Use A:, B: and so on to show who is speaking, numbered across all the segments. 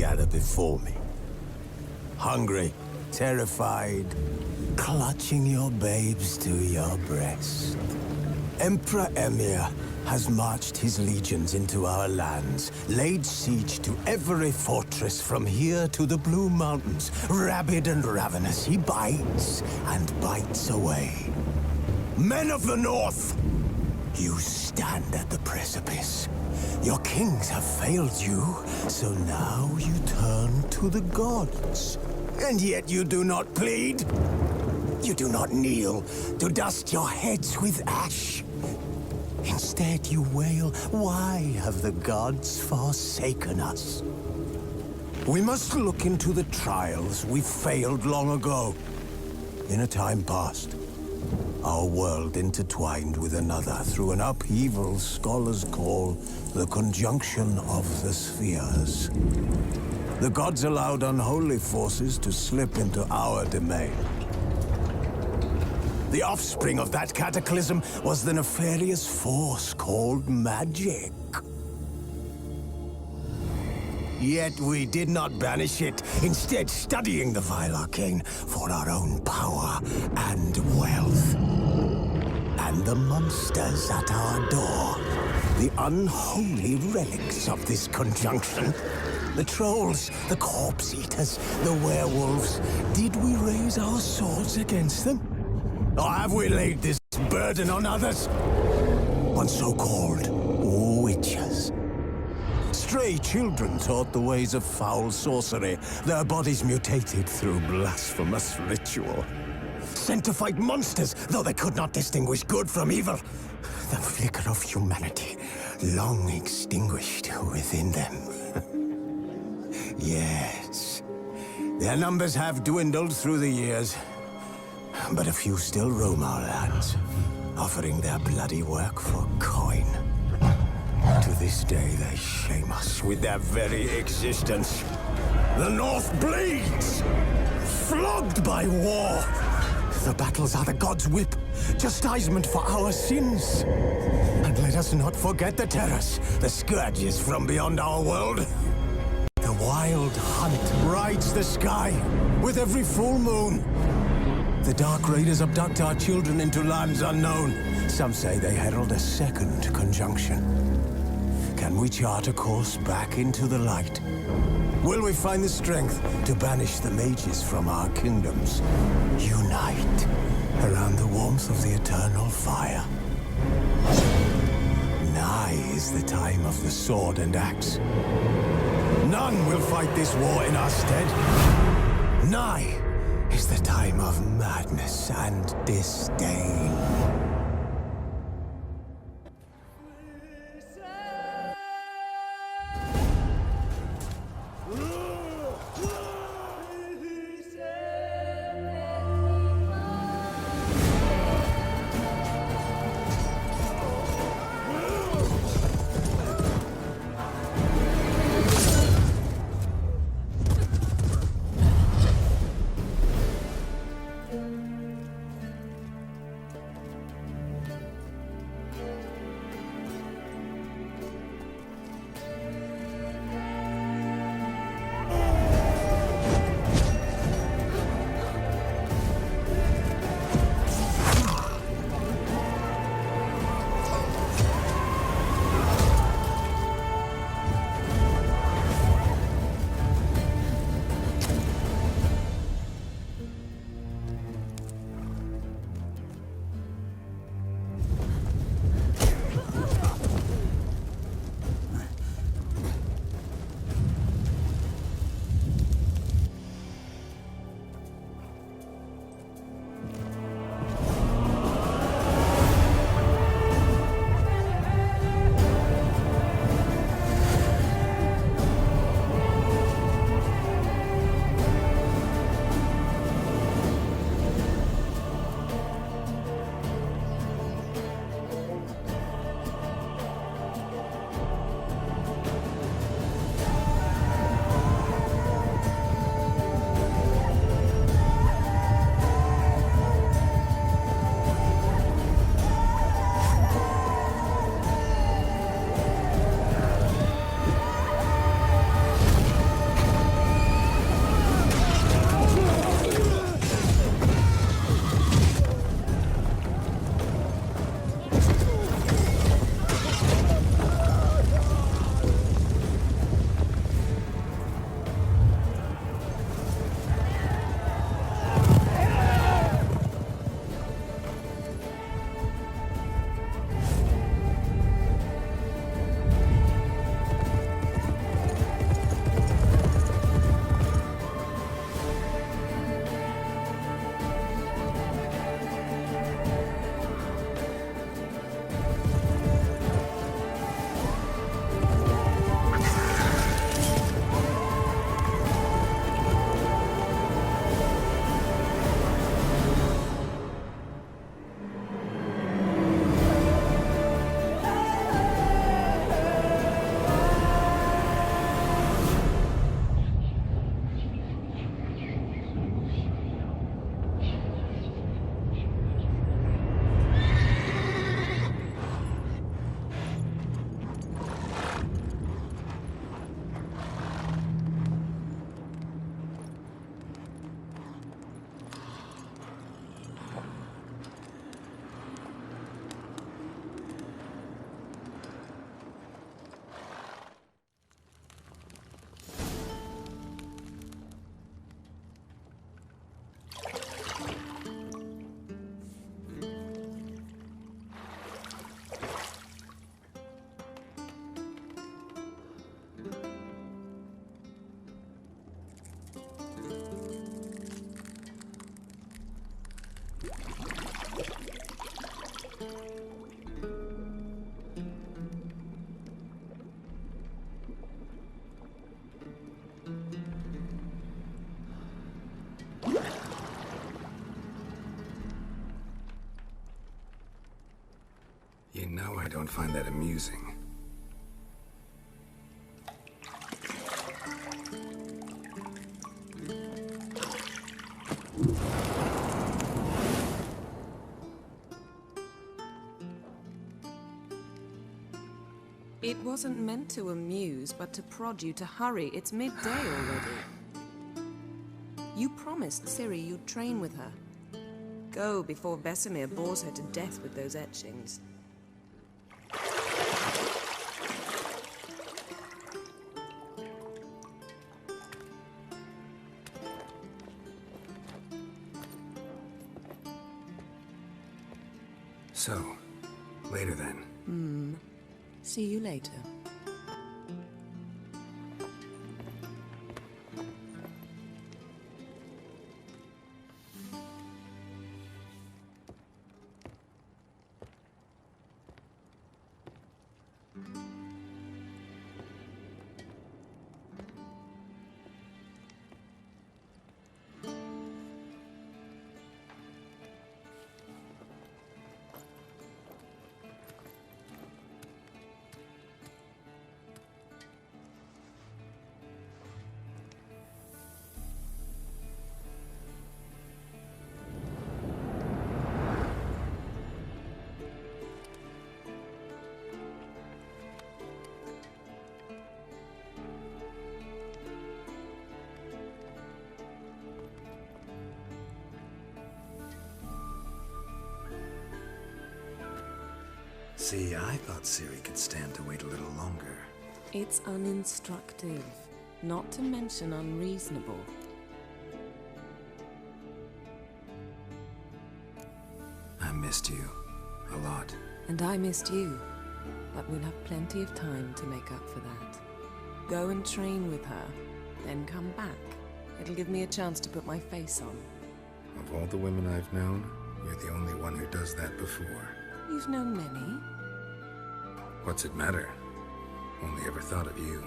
A: gather before me. Hungry, terrified, clutching your babes to your breast. Emperor Emir has marched his legions into our lands, laid siege to every fortress from here to the Blue Mountains. Rabid and ravenous, he bites and bites away. Men of the North, you stand at the precipice. Your kings have failed you, so now you turn to the gods. And yet you do not plead. You do not kneel to dust your heads with ash. Instead you wail, why have the gods forsaken us? We must look into the trials we failed long ago. In a time past, our world intertwined with another through an upheaval scholars call the conjunction of the spheres. The gods allowed unholy forces to slip into our domain. The offspring of that cataclysm was the nefarious force called magic. Yet we did not banish it, instead studying the vile arcane for our own power and wealth. And the monsters at our door, the unholy relics of this conjunction. The trolls, the corpse-eaters, the werewolves. Did we raise our swords against them? Or have we laid this burden on others? On so-called witches. Stray children taught the ways of foul sorcery, their bodies mutated through blasphemous ritual. Sent to fight monsters, though they could not distinguish good from evil. The flicker of humanity, long extinguished within them. Yes, their numbers have dwindled through the years, but a few still roam our lands, offering their bloody work for coin. To this day, they shame us with their very existence. The North bleeds, flogged by war. The battles are the gods' whip, chastisement for our sins. And let us not forget the terrors, the scourges from beyond our world. The wild hunt rides the sky with every full moon. The Dark Raiders abduct our children into lands unknown. Some say they herald a second conjunction. Can we chart a course back into the light? Will we find the strength to banish the mages from our kingdoms? Unite around the warmth of the eternal fire. Nigh is the time of the sword and axe. None will fight this war in our stead. Nigh is the time of madness and disdain.
B: You know I don't find that amusing.
C: It wasn't meant to amuse, but to prod you to hurry. It's midday already. You promised Ciri you'd train with her. Go before Vesemir bores her to death with those etchings.
B: So, later then.
C: See you later.
B: See, I thought Ciri could stand to wait a little longer.
C: It's uninstructive, not to mention unreasonable.
B: I missed you. A lot.
C: And I missed you, but we'll have plenty of time to make up for that. Go and train with her, then come back. It'll give me a chance to put my face on.
B: Of all the women I've known, you're the only one who does that before.
C: You've known many.
B: What's it matter? Only ever thought of you.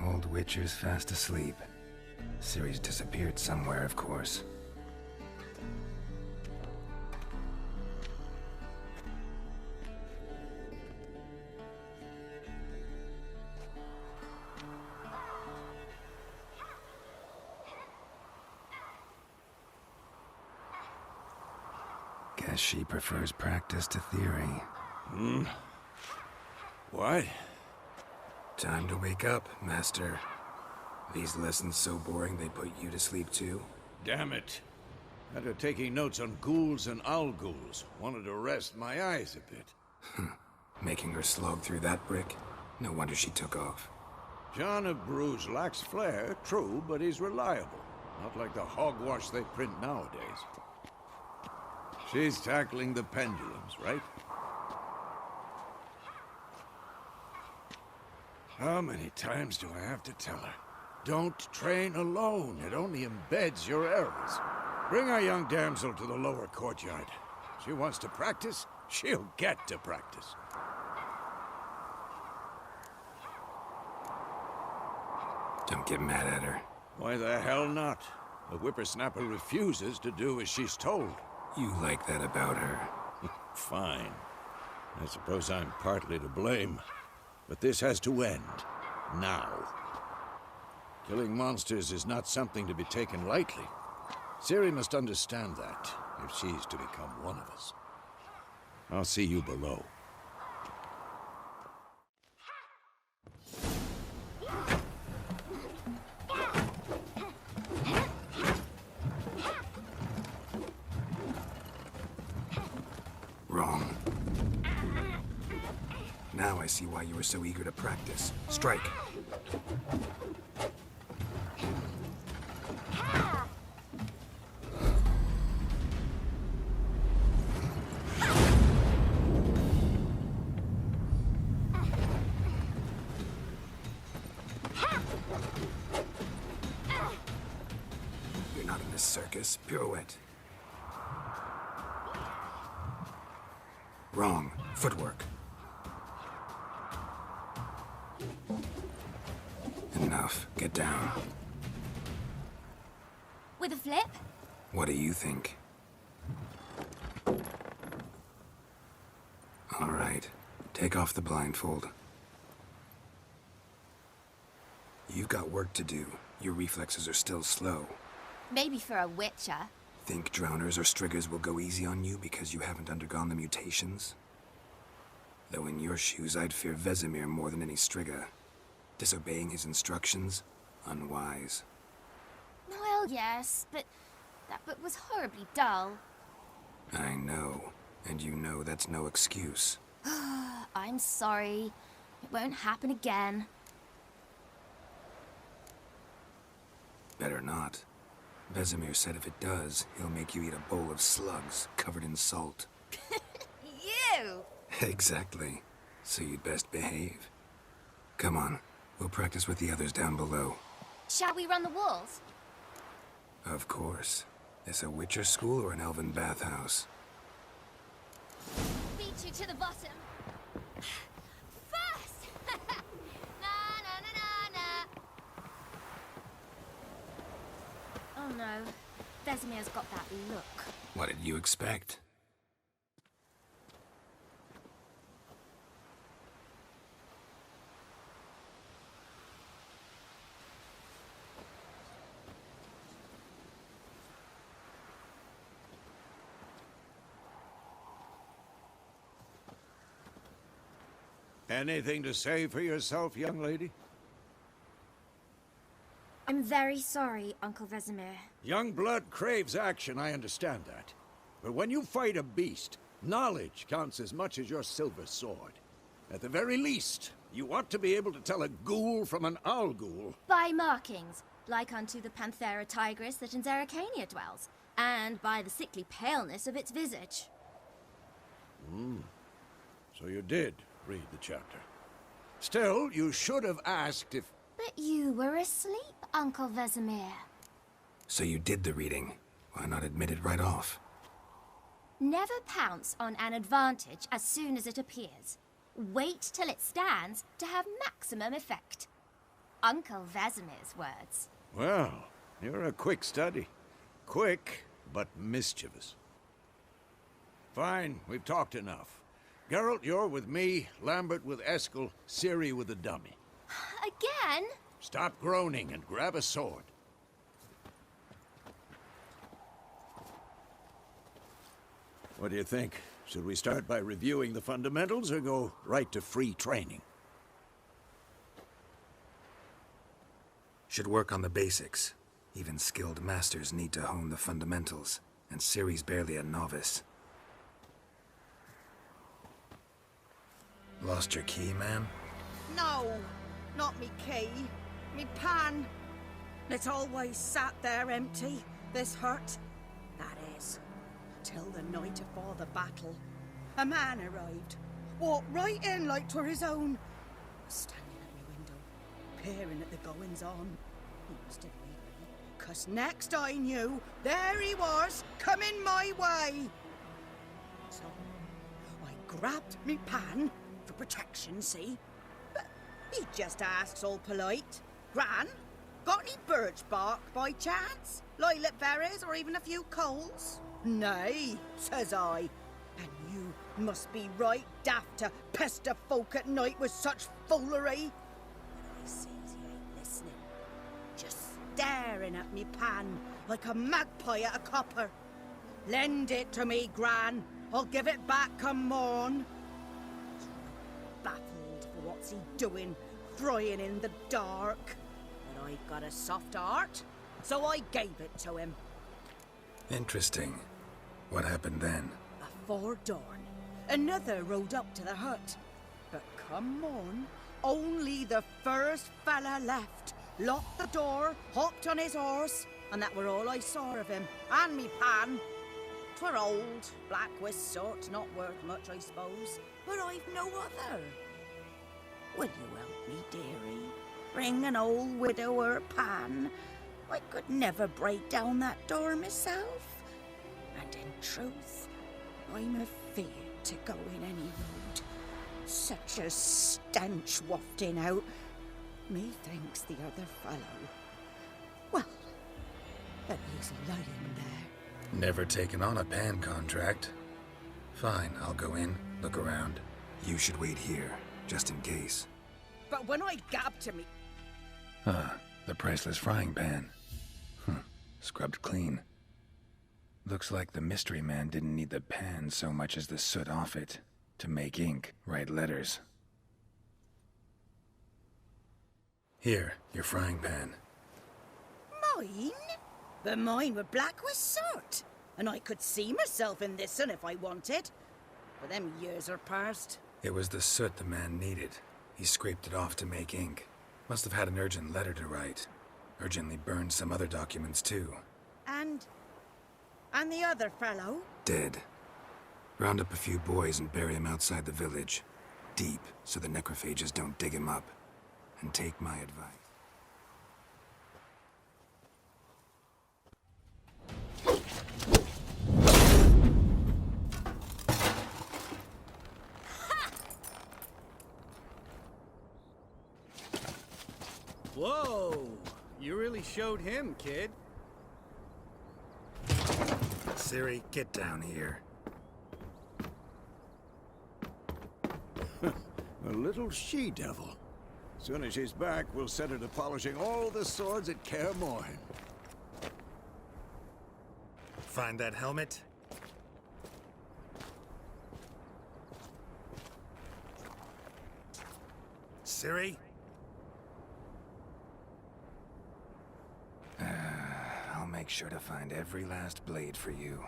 B: Old Witcher's fast asleep. Ciri's disappeared somewhere, of course. Guess she prefers practice to theory.
D: What?
B: Time to wake up, Master. These lessons so boring they put you to sleep too?
D: Damn it. After taking notes on ghouls and owl ghouls, wanted to rest my eyes a bit.
B: Making her slog through that brick? No wonder she took off.
D: John of Bruges lacks flair, true, but he's reliable. Not like the hogwash they print nowadays. She's tackling the pendulums, right? How many times do I have to tell her? Don't train alone. It only embeds your errors. Bring our young damsel to the lower courtyard. She wants to practice, she'll get to practice.
B: Don't get mad at her.
D: Why the hell not? The whippersnapper refuses to do as she's told.
B: You like that about her.
D: Fine. I suppose I'm partly to blame. But this has to end. Now. Killing monsters is not something to be taken lightly. Ciri must understand that, if she's to become one of us. I'll see you below.
B: Wrong. Now I see why you were so eager to practice. Strike. You're not in this circus. Pirouette. Wrong. Footwork. Enough. Get down.
E: With a flip?
B: What do you think? All right. Take off the blindfold. You've got work to do. Your reflexes are still slow.
E: Maybe for a witcher.
B: Think drowners or striggers will go easy on you because you haven't undergone the mutations? Though in your shoes, I'd fear Vesemir more than any strigger. Disobeying his instructions? Unwise.
E: Well, yes, but that book was horribly dull.
B: I know. And you know that's no excuse.
E: I'm sorry. It won't happen again.
B: Better not. Vesemir said if it does, he'll make you eat a bowl of slugs covered in salt.
E: You!
B: Exactly. So you'd best behave. Come on. We'll practice with the others down below.
E: Shall we run the walls?
B: Of course. This a Witcher school or an elven bathhouse?
E: Beat you to the bottom. First! Na na na na na. Oh no. Vesemir's got that look.
B: What did you expect?
D: Anything to say for yourself, young lady?
E: I'm very sorry, Uncle Vesemir.
D: Young blood craves action, I understand that. But when you fight a beast, knowledge counts as much as your silver sword. At the very least, you ought to be able to tell a ghoul from an owl ghoul.
E: By markings, like unto the Panthera tigris that in Zerrikania dwells, and by the sickly paleness of its visage.
D: So you did read the chapter. Still, you should have asked if...
E: But you were asleep, Uncle Vesemir.
B: So you did the reading. Why not admit it right off?
E: Never pounce on an advantage as soon as it appears. Wait till it stands to have maximum effect. Uncle Vesemir's words.
D: Well, you're a quick study. Quick, but mischievous. Fine, we've talked enough. Geralt, you're with me, Lambert with Eskel, Ciri with the dummy.
E: Again?
D: Stop groaning and grab a sword. What do you think? Should we start by reviewing the fundamentals or go right to free training?
B: Should work on the basics. Even skilled masters need to hone the fundamentals, and Ciri's barely a novice. Lost your key, ma'am?
F: No, not me key. Me pan. It's always sat there empty, this hut. That is, till the night afore the battle. A man arrived, walked right in like 'twere his own. Standing at me window, peering at the goings-on. He must have read me, 'cause next I knew, there he was, coming my way. So, I grabbed me pan, for protection, see? But he just asks all polite, Gran, got any birch bark by chance? Lilac berries or even a few coals? Nay, says I. And you must be right daft to pester folk at night with such foolery. But I sees he ain't listening, just staring at me pan like a magpie at a copper. Lend it to me, Gran. I'll give it back come morn. Baffled for what's he doing, frying in the dark. But I've got a soft heart, so I gave it to him.
B: Interesting. What happened then?
F: Afore dawn, another rode up to the hut. But come morn, only the first fella left. Locked the door, hopped on his horse, and that were all I saw of him, and me pan. 'Twere old, black with soot, not worth much, I suppose. But I've no other. Will you help me, dearie? Bring an old widower pan. I could never break down that door myself. And in truth, I'm afeard to go in any road. Such a stench wafting out. Methinks the other fellow. Well, but he's lying there.
B: Never taken on a pan contract. Fine, I'll go in, look around. You should wait here, just in case.
F: But when I gab to me...
B: The priceless frying pan. Scrubbed clean. Looks like the mystery man didn't need the pan so much as the soot off it. To make ink, write letters. Here, your frying pan.
F: Mine? But mine were black with soot. And I could see myself in this one if I wanted. But them years are past.
B: It was the soot the man needed. He scraped it off to make ink. Must have had an urgent letter to write. Urgently burned some other documents too.
F: And the other fellow?
B: Dead. Round up a few boys and bury him outside the village. Deep, so the necrophages don't dig him up. And take my advice.
G: Whoa! You really showed him, kid.
B: Ciri, get down here.
D: A little she-devil. Soon as she's back, we'll set her to polishing all the swords at Kaer Morhen.
B: Find that helmet? Ciri? I'll make sure to find every last blade for you.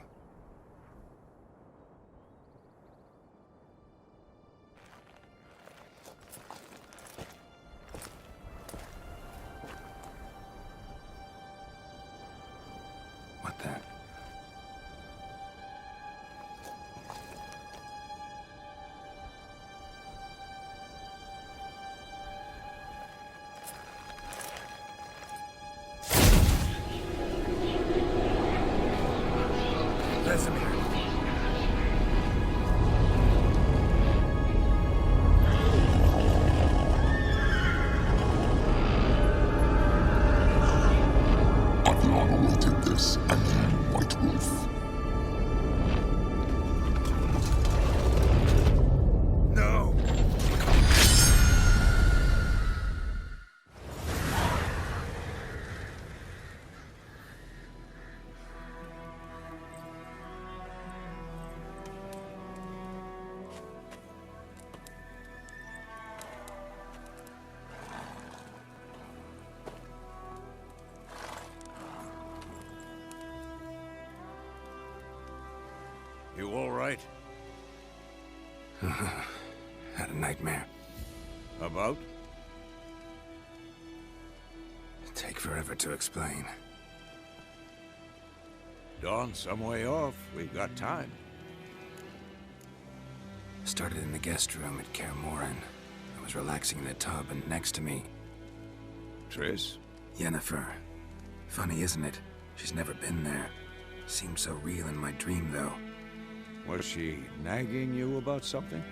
B: What the?
H: I've long awaited this, and you, White Wolf.
B: No!
D: You all right?
B: Had a nightmare.
D: About?
B: Take forever to explain.
D: Dawn's some way off. We've got time.
B: Started in the guest room at Kaer Morhen. I was relaxing in a tub, and next to me,
D: Triss?
B: Yennefer. Funny, isn't it? She's never been there. Seemed so real in my dream, though.
D: Was she nagging you about something?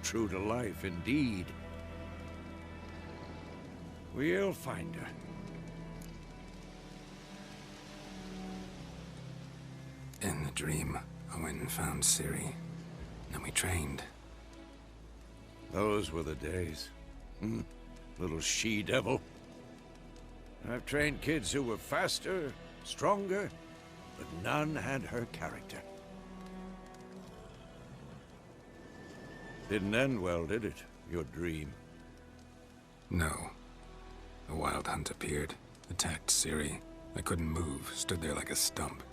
D: True to life, indeed. We'll find her.
B: In the dream, I went and found Ciri. Then we trained.
D: Those were the days. Little she-devil. I've trained kids who were faster, stronger, but none had her character. Didn't end well, did it? Your dream?
B: No. A wild hunt appeared, attacked Ciri. I couldn't move, stood there like a stump.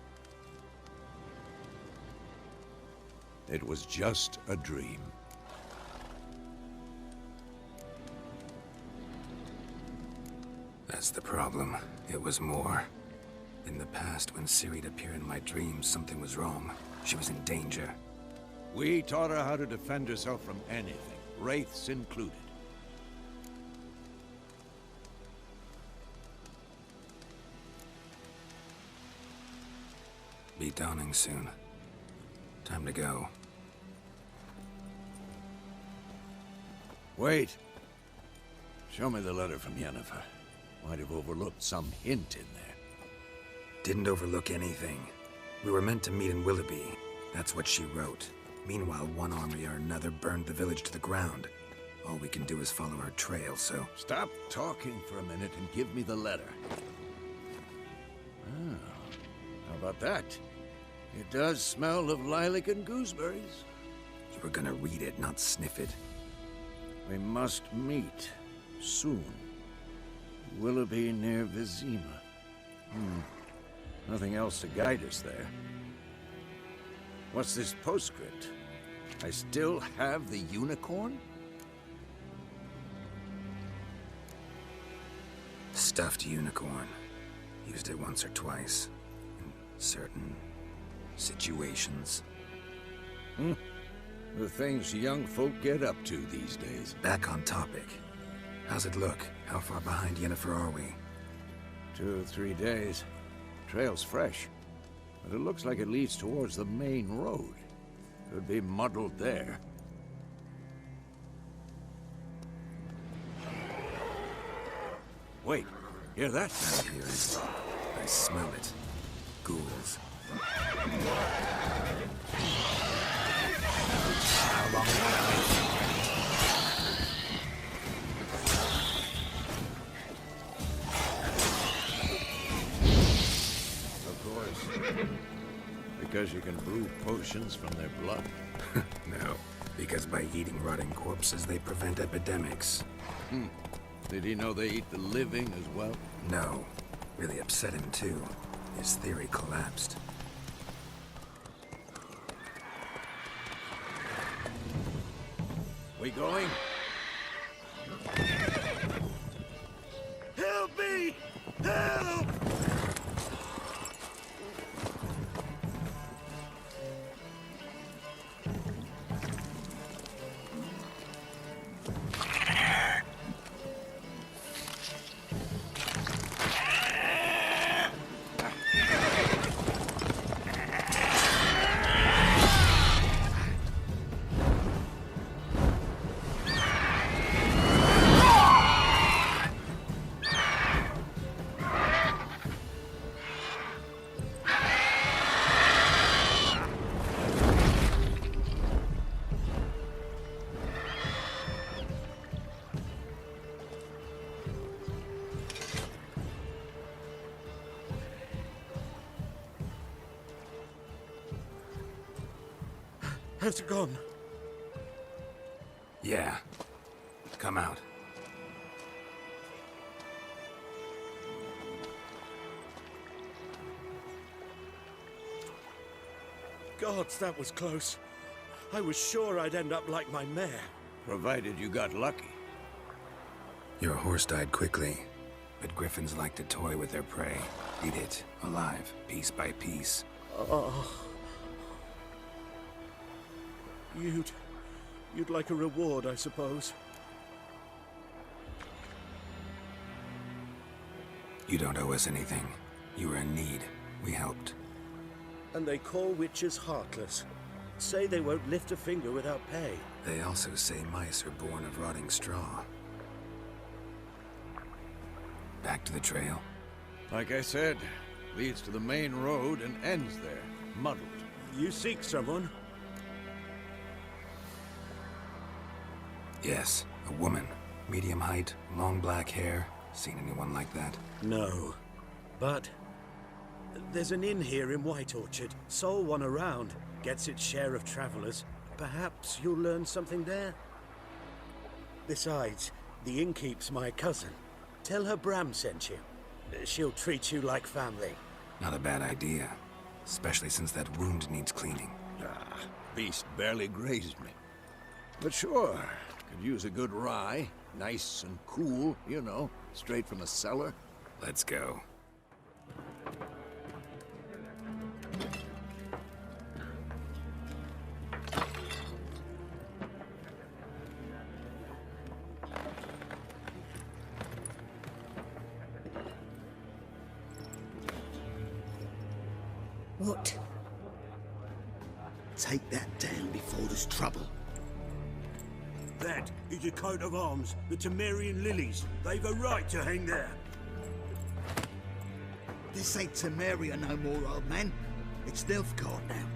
D: It was just a dream.
B: That's the problem. It was more. In the past, when Ciri'd appear in my dreams, something was wrong. She was in danger.
D: We taught her how to defend herself from anything, wraiths included.
B: be dawning soon. Time to go.
D: Wait. Show me the letter from Yennefer. Might have overlooked some hint in there.
B: Didn't overlook anything. We were meant to meet in Willoughby. That's what she wrote. Meanwhile, one army or another burned the village to the ground. All we can do is follow her trail, so...
D: Stop talking for a minute and give me the letter. Oh, how about that? It does smell of lilac and gooseberries.
B: You were gonna read it, not sniff it.
D: We must meet. Soon. Willoughby near Vizima. Nothing else to guide us there. What's this postscript? I still have the unicorn?
B: Stuffed unicorn. Used it once or twice. In certain situations.
D: The things young folk get up to these days.
B: Back on topic. How's it look? How far behind Yennefer are we?
D: 2 or 3 days. Trail's fresh, but it looks like it leads towards the main road. Could be muddled there. Wait, hear that?
B: I hear it. I smell it. Ghouls. How long will that wait?
D: Because you can brew potions from their blood.
B: No, because by eating rotting corpses, they prevent epidemics.
D: Did he know they eat the living as well?
B: No. Really upset him, too. His theory collapsed.
D: We going? Help me! Help!
I: Has it gone?
B: Yeah. Come out.
I: Gods, that was close. I was sure I'd end up like my mare.
D: Provided you got lucky.
B: Your horse died quickly, but griffins like to toy with their prey. Eat it, alive, piece by piece.
I: Oh. You'd like a reward, I suppose.
B: You don't owe us anything. You were in need. We helped.
I: And they call witches heartless. Say they won't lift a finger without pay.
B: They also say mice are born of rotting straw. Back to the trail.
D: Like I said, leads to the main road and ends there, muddled.
I: You seek someone?
B: Yes, a woman. Medium height, long black hair. Seen anyone like that?
I: No. But there's an inn here in White Orchard. Sole one around. Gets its share of travelers. Perhaps you'll learn something there? Besides, the innkeep's my cousin. Tell her Bram sent you. She'll treat you like family.
B: Not a bad idea. Especially since that wound needs cleaning.
D: Beast barely grazed me. But sure, could use a good rye. Nice and cool, you know, straight from a cellar.
B: Let's go.
F: What
J: Take that down before there's trouble.
I: That is a coat of arms, the Temerian lilies. They've a right to hang there.
J: This ain't Temeria no more, old man. It's Nilfgaard now.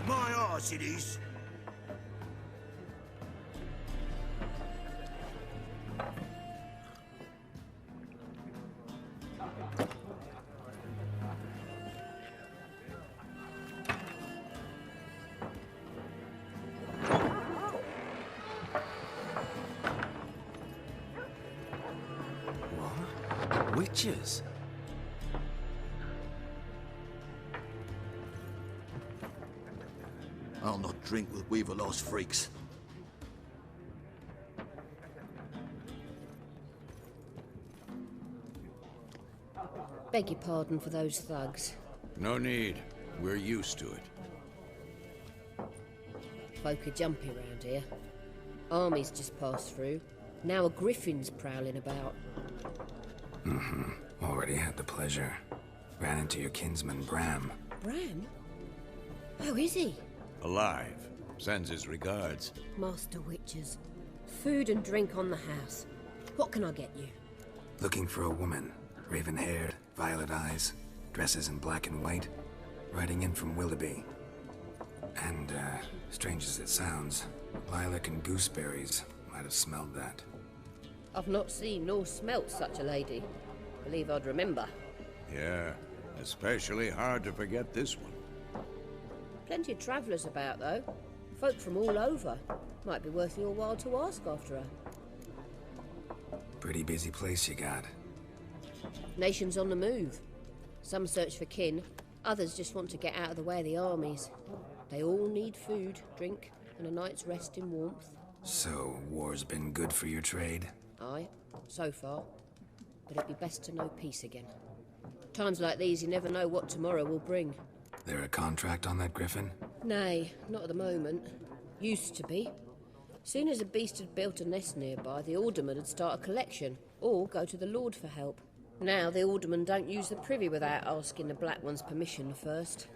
I: My arse it is.
B: Witches?
J: I'll not drink with Weaver-lost freaks.
K: Beg your pardon for those thugs.
D: No need. We're used to it.
K: Folk are jumpy around here. Armies just passed through. Now a griffin's prowling about.
B: Already had the pleasure. Ran into your kinsman, Bram.
K: Bram? How is he?
D: Alive. Sends his regards.
K: Master Witches. Food and drink on the house. What can I get you?
B: Looking for a woman. Raven-haired, violet eyes, dresses in black and white. Riding in from Willoughby. And, strange as it sounds, lilac and gooseberries might have smelled that.
K: I've not seen nor smelt such a lady. Believe I'd remember.
D: Yeah, especially hard to forget this one.
K: Plenty of travellers about, though. Folk from all over. Might be worth your while to ask after her.
B: Pretty busy place you got.
K: Nations on the move. Some search for kin, others just want to get out of the way of the armies. They all need food, drink, and a night's rest in warmth.
B: So, war's been good for your trade?
K: Aye, so far. But it'd be best to know peace again. Times like these, you never know what tomorrow will bring.
B: There a contract on that griffin?
K: Nay, not at the moment. Used to be. Soon as a beast had built a nest nearby, the alderman would start a collection, or go to the Lord for help. Now the aldermen don't use the privy without asking the Black One's permission first.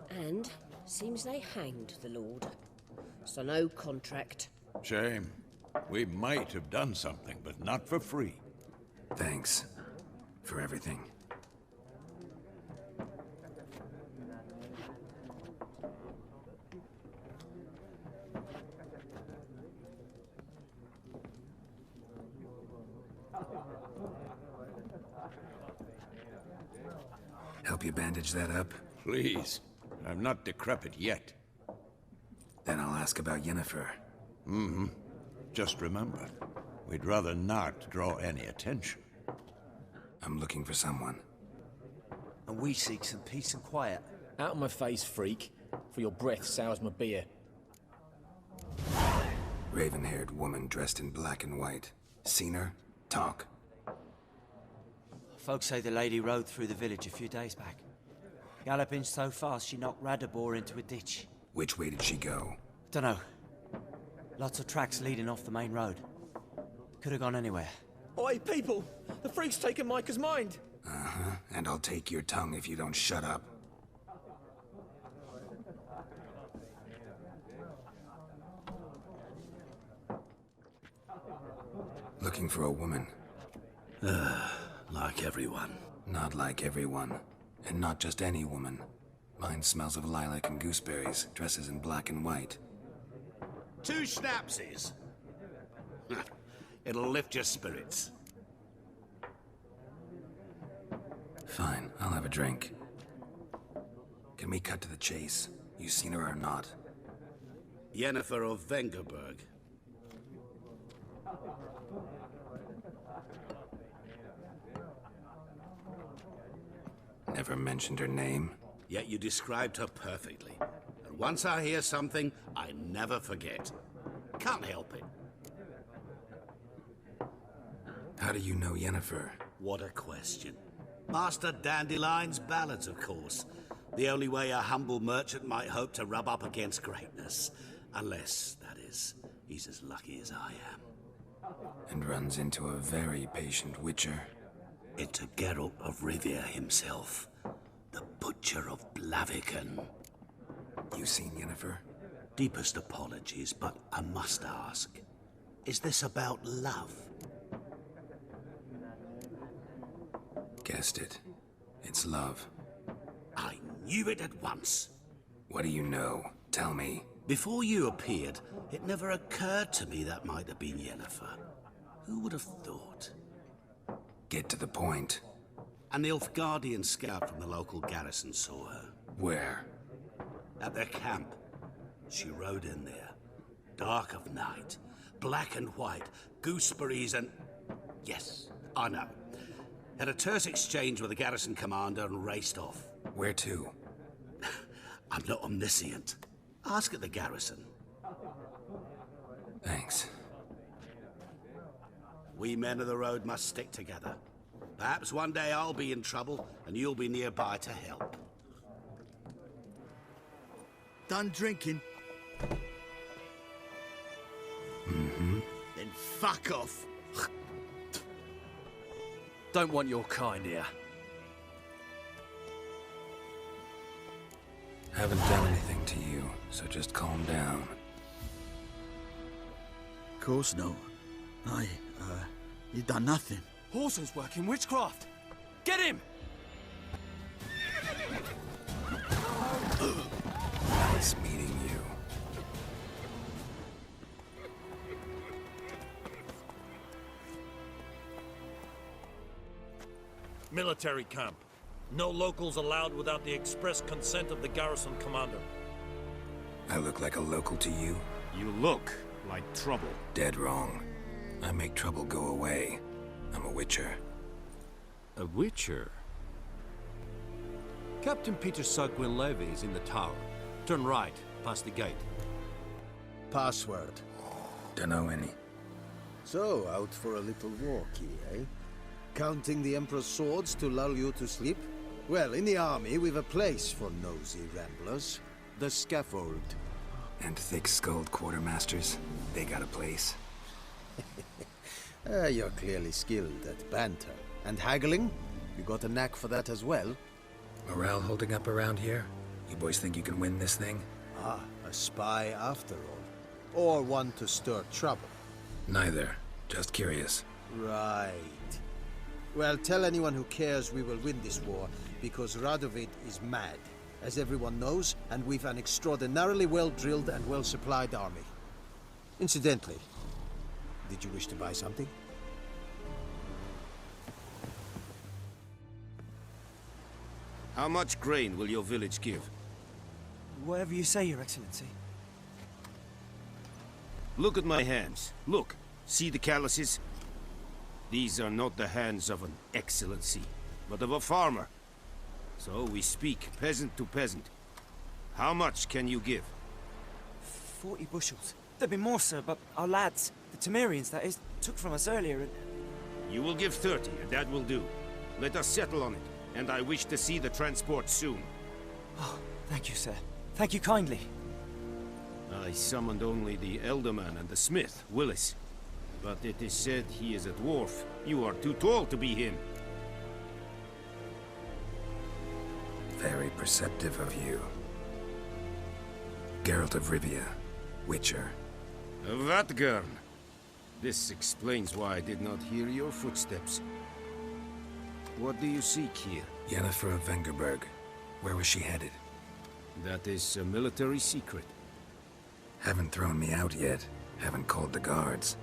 K: And seems they hanged the Lord. So no contract.
D: Shame. We might have done something, but not for free.
B: Thanks. For everything. Help you bandage that up?
D: Please. I'm not decrepit yet.
B: Then I'll ask about Yennefer.
D: Just remember, we'd rather not draw any attention.
B: I'm looking for someone.
L: And we seek some peace and quiet.
M: Out of my face, freak, for your breath sours my beer.
B: Raven-haired woman dressed in black and white. Seen her? Talk.
L: Folks say the lady rode through the village a few days back. Galloping so fast she knocked Radabor into a ditch.
B: Which way did she go?
L: Dunno. Lots of tracks leading off the main road. Could have gone anywhere.
M: Oi, people! The freak's taken Micah's mind!
B: And I'll take your tongue if you don't shut up. Looking for a woman.
J: Like everyone.
B: Not like everyone. And not just any woman. Mine smells of lilac and gooseberries, dresses in black and white.
N: 2 schnapsies. It'll lift your spirits.
B: Fine, I'll have a drink. Can we cut to the chase? You seen her or not?
N: Yennefer of Vengerberg.
B: Never mentioned her name.
N: Yet you described her perfectly. And once I hear something, I never forget. Can't help it.
B: How do you know Yennefer?
N: What a question. Master Dandelion's ballads, of course. The only way a humble merchant might hope to rub up against greatness. Unless, that is, he's as lucky as I am.
B: And runs into a very patient witcher.
N: Into Geralt of Rivia himself. Butcher of Blaviken.
B: You seen Yennefer?
N: Deepest apologies, but I must ask. Is this about love?
B: Guessed it. It's love.
N: I knew it at once.
B: What do you know? Tell me.
N: Before you appeared, it never occurred to me that might have been Yennefer. Who would have thought?
B: Get to the point.
N: An Nilfgaardian scout from the local garrison saw her.
B: Where?
N: At their camp. She rode in there. Dark of night. Black and white. Gooseberries and... Yes, I know. Had a terse exchange with the garrison commander and raced off.
B: Where to?
N: I'm not omniscient. Ask at the garrison.
B: Thanks.
N: We men of the road must stick together. Perhaps one day I'll be in trouble and you'll be nearby to help.
J: Done drinking?
B: Mm-hmm.
J: Then fuck off.
G: Don't want your kind here.
B: Haven't done anything to you, so just calm down.
J: Of course no. You done nothing.
G: Horson's working witchcraft. Get him!
B: Nice meeting you.
O: Military camp. No locals allowed without the express consent of the garrison commander.
B: I look like a local to you?
O: You look like trouble.
B: Dead wrong. I make trouble go away. I'm a witcher.
P: A witcher? Captain Peter Sagwin Levy is in the tower. Turn right, past the gate.
A: Password.
B: Dunno any.
A: So, out for a little walkie, eh? Counting the Emperor's swords to lull you to sleep? Well, in the army, we've a place for nosy ramblers. The scaffold.
B: And thick-skulled quartermasters, they got a place.
A: You're clearly skilled at banter. And haggling? You got a knack for that as well?
B: Morale holding up around here? You boys think you can win this thing?
A: Ah, a spy after all. Or one to stir trouble.
B: Neither. Just curious.
A: Right. Well, tell anyone who cares we will win this war, because Radovid is mad, as everyone knows, and we've an extraordinarily well-drilled and well-supplied army. Incidentally, did you wish to buy something?
Q: How much grain will your village give?
L: Whatever you say, Your Excellency.
Q: Look at my hands. Look. See the calluses? These are not the hands of an excellency, but of a farmer. So we speak peasant to peasant. How much can you give?
L: 40 bushels. There'd be more, sir, but our lads, the Temerians, that is, took from us earlier and...
Q: You will give 30, and that will do. Let us settle on it, and I wish to see the transport soon.
L: Oh, thank you, sir. Thank you kindly.
Q: I summoned only the Elderman and the smith, Willis. But it is said he is a dwarf. You are too tall to be him.
B: Very perceptive of you. Geralt of Rivia, Witcher.
Q: Vatgern. This explains why I did not hear your footsteps. What do you seek here?
B: Yennefer of Vengerberg. Where was she headed?
Q: That is a military secret.
B: Haven't thrown me out yet. Haven't called the guards.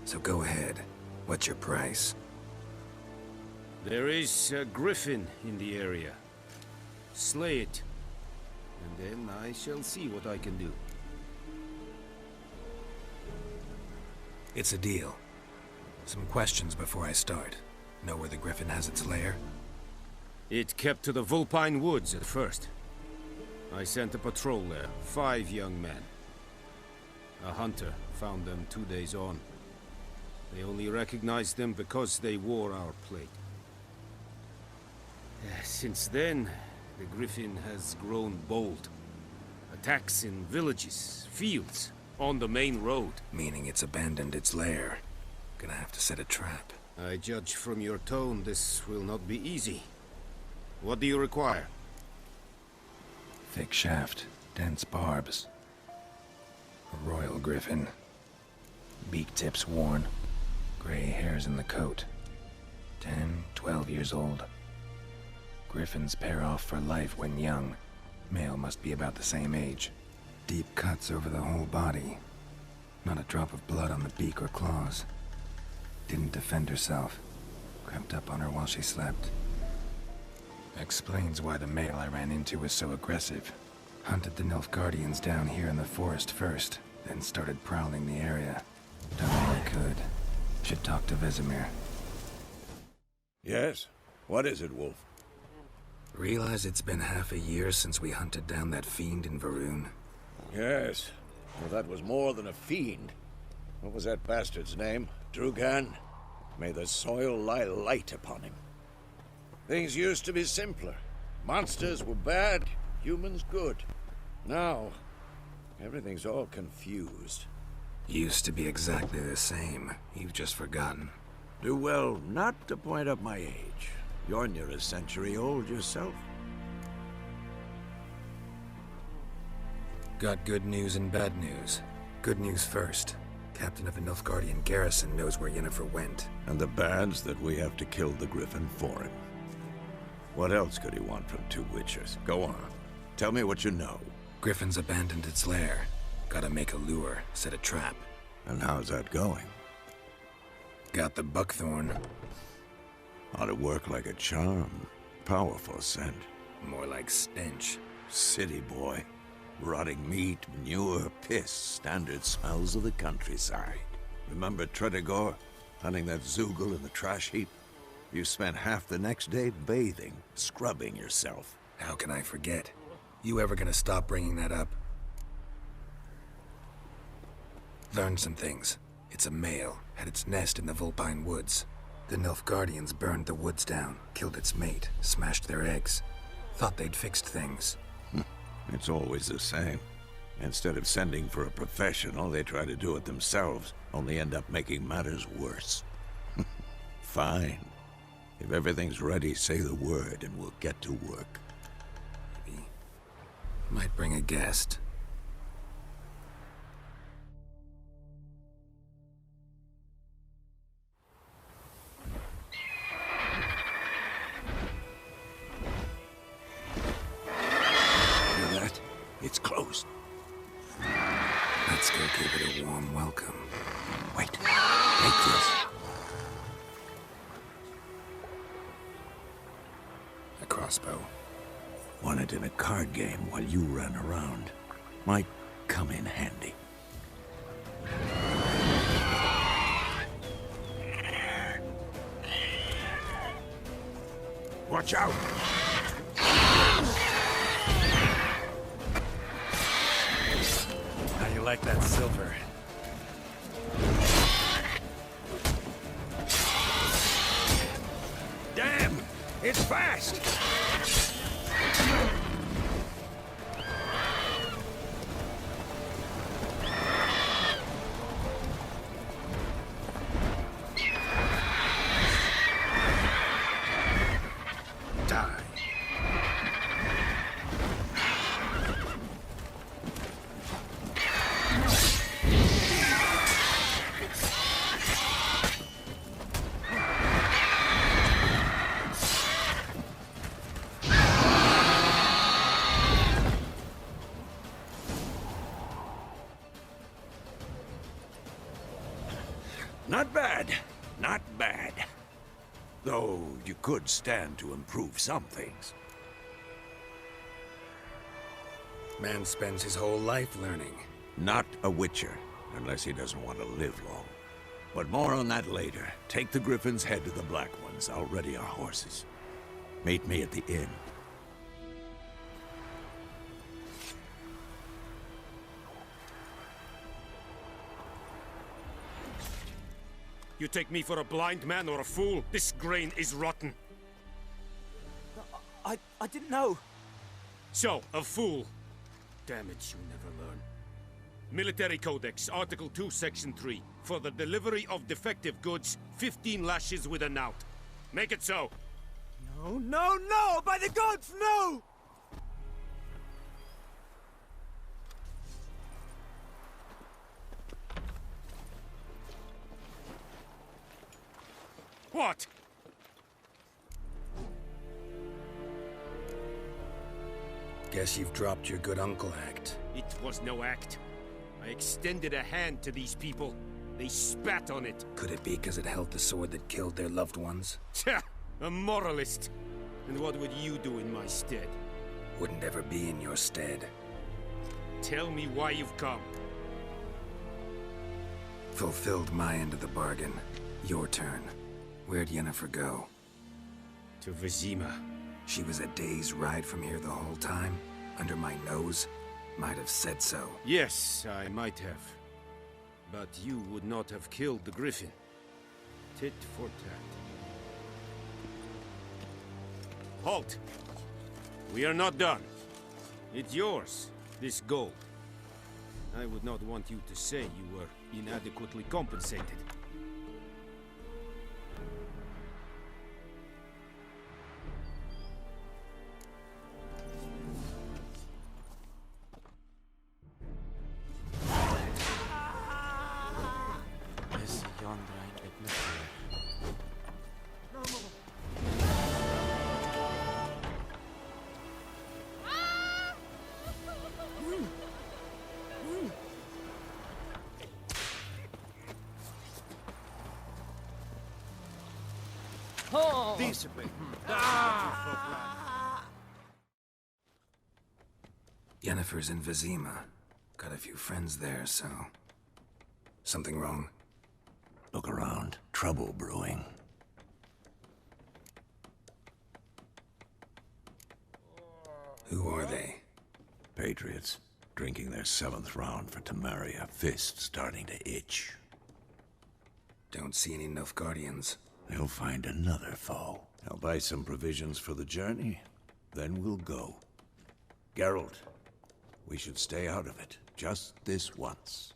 B: So go ahead. What's your price?
Q: There is a griffin in the area. Slay it. And then I shall see what I can do.
B: It's a deal. Some questions before I start. Know where the griffin has its lair?
Q: It kept to the Vulpine Woods at first. I sent a patrol there, 5 young men. A hunter found them 2 days on. They only recognized them because they wore our plate. Since then, the griffin has grown bold. Attacks in villages, fields, on the main road.
B: Meaning it's abandoned its lair. Gonna have to set a trap.
Q: I judge from your tone this will not be easy. What do you require?
B: Thick shaft, dense barbs. A royal griffin. Beak tips worn. Gray hairs in the coat. 10, 12 years old. Griffins pair off for life when young. Male must be about the same age. Deep cuts over the whole body. Not a drop of blood on the beak or claws. Didn't defend herself. Crept up on her while she slept. Explains why the male I ran into was so aggressive. Hunted the Nilfgaardians down here in the forest first, then started prowling the area. Done all I could. Should talk to Vesemir.
D: Yes? What is it, Wolf?
B: Realize it's been half a year since we hunted down that fiend in Varun?
D: Yes. Well, that was more than a fiend. What was that bastard's name? Drugan? May the soil lie light upon him. Things used to be simpler. Monsters were bad, humans good. Now, everything's all confused.
B: Used to be exactly the same. You've just forgotten.
D: Do well not to point up my age. You're near a century old yourself.
B: Got good news and bad news. Good news first. Captain of the Nilfgaardian garrison knows where Yennefer went.
D: And the bad's that we have to kill the griffin for him. What else could he want from two witchers? Go on. Tell me what you know.
B: Griffin's abandoned its lair. Gotta make a lure, set a trap.
D: And how's that going?
B: Got the buckthorn.
D: Ought to work like a charm. Powerful scent.
B: More like stench.
D: City boy. Rotting meat, manure, piss. Standard smells of the countryside. Remember Tredegor? Hunting that Zoogle in the trash heap? You spent half the next day bathing, scrubbing yourself.
B: How can I forget? You ever gonna stop bringing that up? Learned some things. It's a male, had its nest in the Vulpine Woods. The Nilfgaardians burned the woods down, killed its mate, smashed their eggs. Thought they'd fixed things.
D: It's always the same. Instead of sending for a professional, they try to do it themselves, only end up making matters worse. Fine. If everything's ready, say the word and we'll get to work.
B: Maybe. Might bring a guest.
D: Hear that? It's closed.
B: Let's go give it a warm welcome.
D: Wait. Take this.
B: A crossbow.
D: Won it in a card game while you ran around. Might come in handy. Watch out!
B: How you like that silver?
D: Damn! It's fast! Not bad. Not bad. Though you could stand to improve some things.
B: Man spends his whole life learning.
D: Not a witcher, unless he doesn't want to live long. But more on that later. Take the Griffin's head to the Black Ones. I'll ready our horses. Meet me at the inn.
Q: You take me for a blind man or a fool? This grain is rotten.
L: I didn't know.
Q: So, a fool. Damn it, you never learn. Military Codex, Article 2, Section 3. For the delivery of defective goods, 15 lashes with a knout. Make it so.
L: No, no, no! By the gods, no!
Q: What?
B: Guess you've dropped your good uncle act.
Q: It was no act. I extended a hand to these people. They spat on it.
B: Could it be because it held the sword that killed their loved ones?
Q: Tja! A moralist. And what would you do in my stead?
B: Wouldn't ever be in your stead.
Q: Tell me why you've come.
B: Fulfilled my end of the bargain. Your turn. Where'd Yennefer go?
Q: To Vizima.
B: She was a day's ride from here the whole time? Under my nose? Might have said so.
Q: Yes, I might have. But you would not have killed the griffin. Tit for tat. Halt! We are not done. It's yours, this gold. I would not want you to say you were inadequately compensated.
O: Discipline.
B: Yennefer's in Vizima. Got a few friends there, so... Something wrong?
A: Look around. Trouble brewing.
B: Who are they?
A: Patriots. Drinking their 7th round for Temeria. Fist starting to itch.
B: Don't see any Nilfgaardians.
A: They'll find another foe. I'll buy some provisions for the journey. Then we'll go. Geralt, we should stay out of it. Just this once.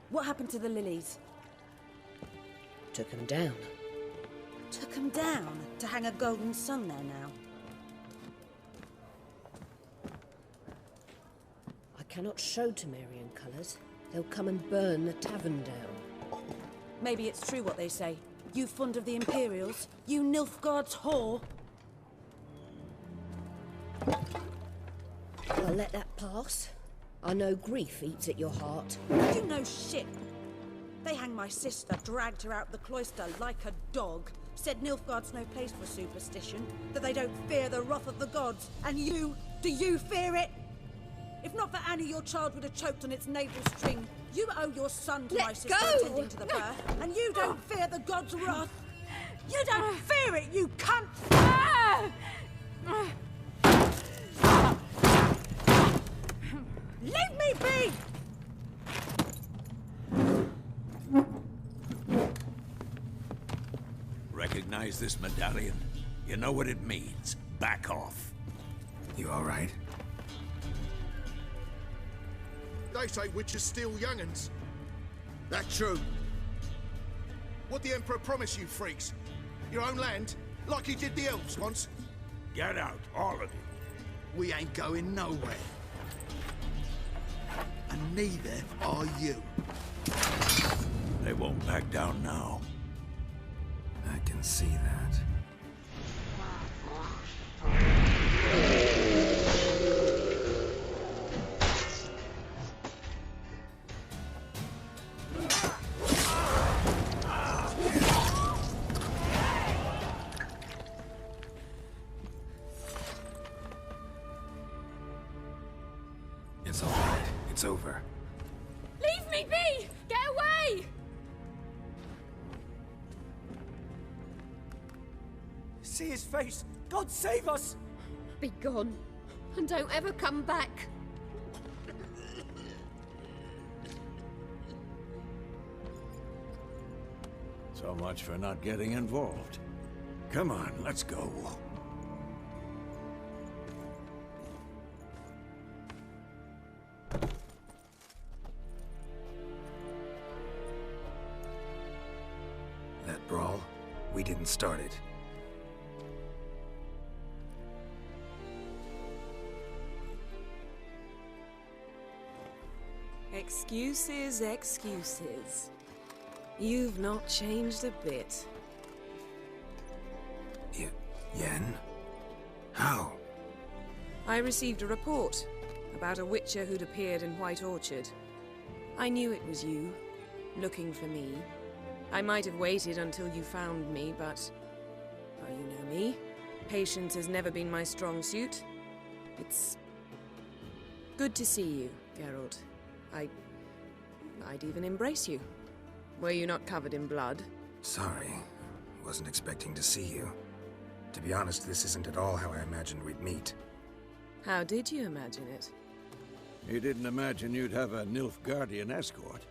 F: What happened to the lilies?
K: Took them down.
F: Took them down to hang a golden sun there now.
K: I cannot show Temerian colours. They'll come and burn the tavern down.
F: Maybe it's true what they say. You fond of the Imperials? You Nilfgaard's whore?
K: I'll let that pass. I know grief eats at your heart.
F: You know shit. They hanged my sister, dragged her out the cloister like a dog. Said Nilfgaard's no place for superstition, that they don't fear the wrath of the gods. And you, do you fear it? If not for Annie, your child would have choked on its navel string. You owe your son to my sister attending to the birth, and you don't fear the gods' wrath. You don't fear it, you cunt! Leave me be!
A: Recognize this medallion? You know what it means. Back off.
B: You all right?
R: They say witches steal young'uns. That true. What the Emperor promised you freaks? Your own land? Like he did the elves once?
A: Get out, all of you.
J: We ain't going nowhere. And neither are you.
A: They won't back down now.
B: I can see that. It's all right. It's over.
E: Leave me be! Get away!
L: See his face! God save us!
K: Be gone, and don't ever come back.
A: So much for not getting involved. Come on, let's go.
B: That brawl, we didn't start it.
C: Excuses, excuses. You've not changed a bit.
B: Yen? How?
C: I received a report about a witcher who'd appeared in White Orchard. I knew it was you, looking for me. I might have waited until you found me, but... well, you know me. Patience has never been my strong suit. It's... good to see you, Geralt. I'd even embrace you. Were you not covered in blood?
B: Sorry. Wasn't expecting to see you. To be honest, this isn't at all how I imagined we'd meet.
C: How did you imagine it?
D: You didn't imagine you'd have a Nilfgaardian escort.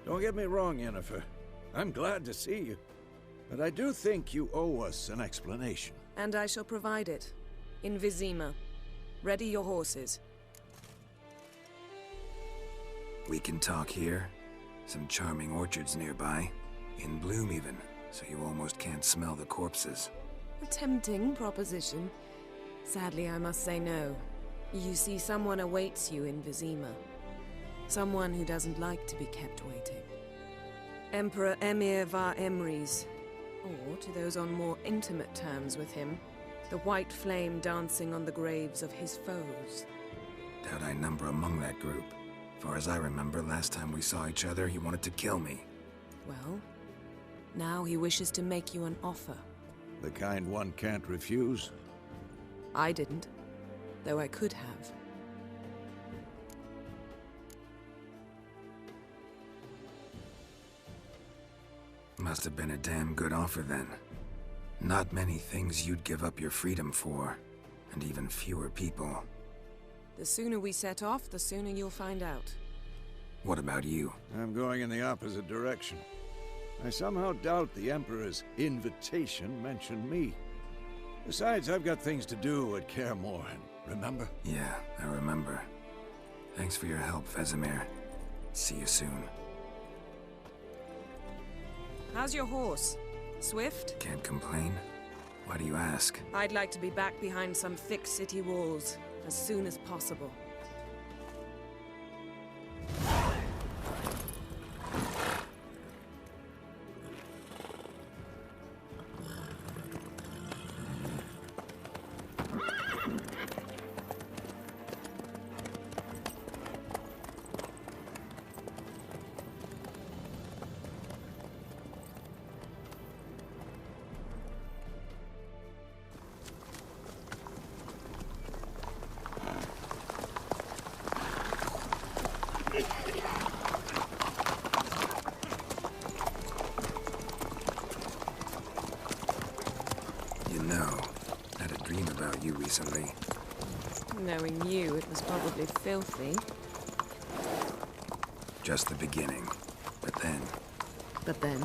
D: Don't get me wrong, Yennefer. I'm glad to see you. But I do think you owe us an explanation.
C: And I shall provide it. In Vizima. Ready your horses.
B: We can talk here. Some charming orchards nearby. In bloom even, so you almost can't smell the corpses.
C: A tempting proposition. Sadly, I must say no. You see, someone awaits you in Vizima. Someone who doesn't like to be kept waiting. Emperor Emir var Emrys. Or, to those on more intimate terms with him, the white flame dancing on the graves of his foes.
B: Doubt I number among that group. Far as I remember, last time we saw each other, he wanted to kill me.
C: Well, now he wishes to make you an offer.
D: The kind one can't refuse?
C: I didn't, though I could have.
B: Must have been a damn good offer then. Not many things you'd give up your freedom for, and even fewer people.
C: The sooner we set off, the sooner you'll find out.
B: What about you?
D: I'm going in the opposite direction. I somehow doubt the Emperor's invitation mentioned me. Besides, I've got things to do at Kaer Morhen, remember?
B: Yeah, I remember. Thanks for your help, Vesemir. See you soon.
C: How's your horse? Swift?
B: Can't complain. Why do you ask?
C: I'd like to be back behind some thick city walls as soon as possible.
B: You know, I had a dream about you recently.
C: Knowing you, it was probably filthy.
B: Just the beginning. But then...
C: But then...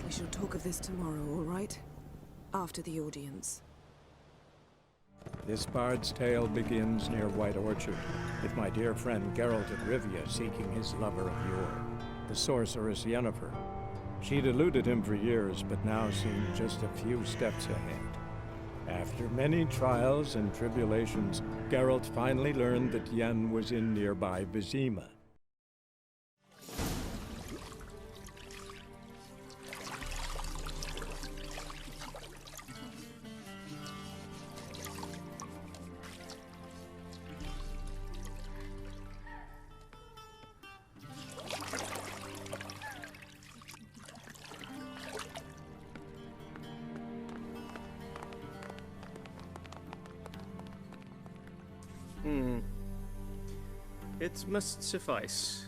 C: We shall talk of this tomorrow, all right? After the audience.
S: This bard's tale begins near White Orchard, with my dear friend Geralt of Rivia seeking his lover of yore, the sorceress Yennefer. She'd eluded him for years, but now seemed just a few steps ahead. After many trials and tribulations, Geralt finally learned that Yen was in nearby Vizima.
T: It must suffice.